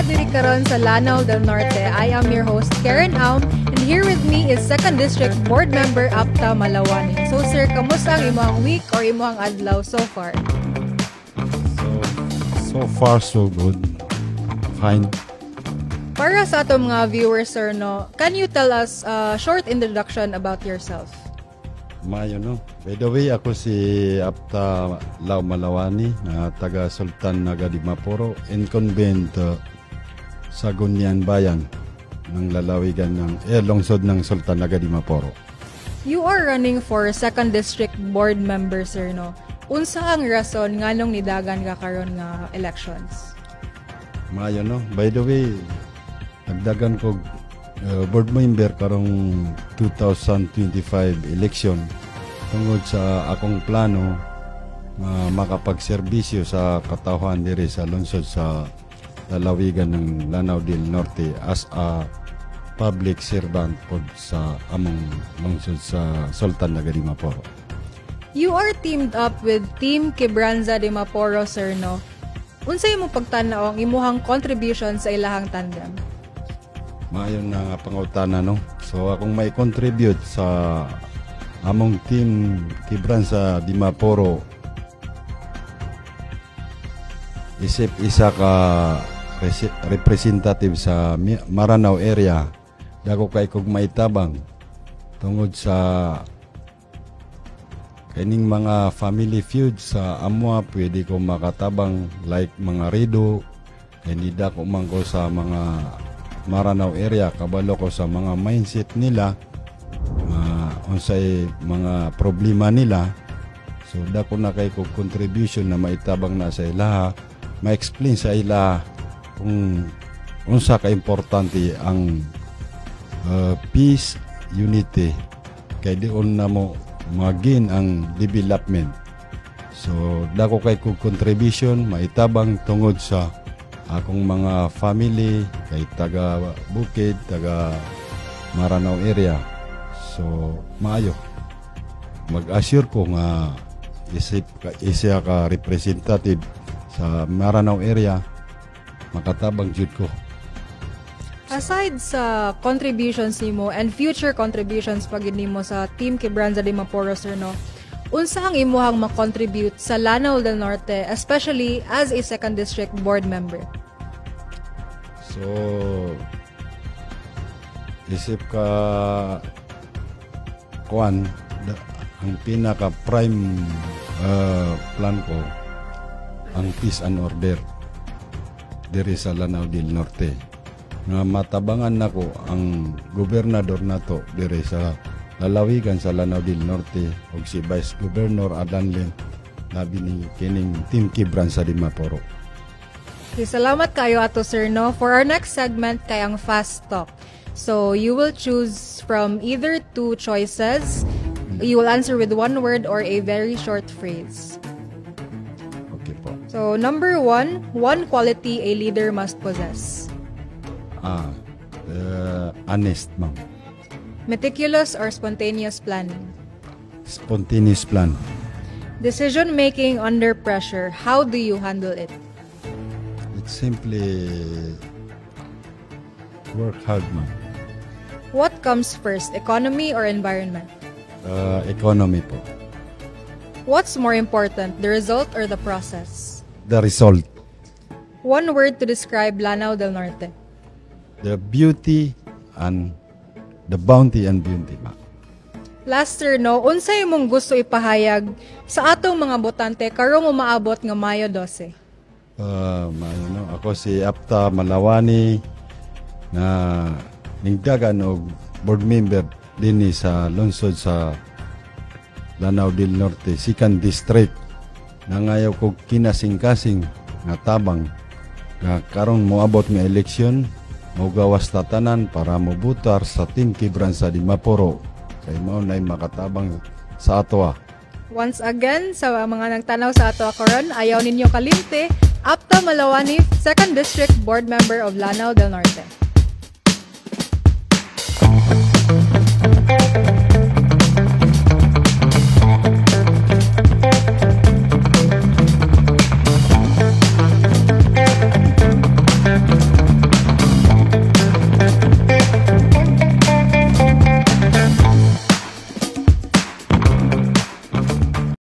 diri karon sa Lanao del Norte. I am your host, Karen Aum, and here with me is 2nd District Board Member Apta Malawani. So sir, kamusta ang imong week or imong adlaw so far? So far so good. Fine. Para sa atong mga viewers, sir, no, can you tell us a short introduction about yourself? Mayo, no? By the way, ako si Apta Lau Malawani, na taga Sultan Naga di Maporo, incumbent sa Gunyan Bayan ng lalawigan ng lungsod ng Sultan Naga di Maporo. You are running for 2nd District Board Member, sir, no? Unsa ang rason nganong nidagan ka karon nga elections? Mayo, no? By the way, nagdagan ko board member karong 2025 election tungod sa akong plano makapagserbisyo sa katawhan diri sa lungsod sa lalawigan ng Lanao del Norte as a public servant pod sa among lungsod sa Sultan Naga di Maporo. You are teamed up with Team Quebranza de Maporo, sir, no? Unsay imong pagtan-aw ang imuhang contribution sa ilahang tandem? Maayon na nga pangutana, no? So akong may contribute sa among team Quebranza di Maporo, isip isa ka representative sa Maranao area, dako kay kog maitabang tungod sa kaning mga family feud sa amwa. Pwede ko makatabang like mga rido, hindi dako man ko sa mga Maranao area, kabalo ko sa mga mindset nila, unsay mga problema nila. So dako na kay kog contribution na maitabang na sa ilaha, ma-explain sa ilaha kung unsa ka importante ang peace, unity, kay dion na mo magin ang development. So dako kay kog contribution maitabang tungod sa akong mga family kay taga Bukid, taga Maranao area. So maayo mag-assure ko nga isa ka representative sa Maranao area, makatabang jud ko. Aside sa contributions nimo and future contributions pag nimo sa Team Quebranza de Maporo, sir, no, unsa ang imuhang ma-contribute sa Lanao del Norte, especially as a 2nd District Board Member? So isip ka kuan, ang pinaka prime plan ko ang peace and order diri sa Lanao del Norte, nga matabangan nako ang gobernador nato diri sa lalawigan sa Lanao del Norte ug si Vice Governor Adanlen labi ni kining Team Quebranza di Maporo. Okay, salamat kayo ato, sir, no? For our next segment kay ang Fast Talk. So you will choose from either two choices. You will answer with one word or a very short phrase. Okay po. So number one quality a leader must possess. Honest, ma'am. Meticulous or spontaneous planning. Spontaneous plan. Decision making under pressure. How do you handle it? It's simply work hard, ma'am. What comes first, economy or environment? Economy po. What's more important, the result or the process? The result. One word to describe Lanao del Norte. The beauty and the bounty and beauty, ma'am. Last, sir, no, unsay imong gusto ipahayag sa atong mga botante karong umaabot nga Mayo 12? Ako si Apta Malawani na ningdagan og board member dinhi sa lungsod sa Lanao del Norte, 2nd District. Nangayaw kog kinasing-kasing nga tabang nga karon moabot nga eleksyon, mogawas tatanan para mobutar sa Team Quebranza di Maporo kay mao nay makatabang sa atoa. Once again, sa mga nagtanaw sa ato karon, ayaw ninyo kalimte, Apta Malawani, 2nd District Board Member of Lanao del Norte.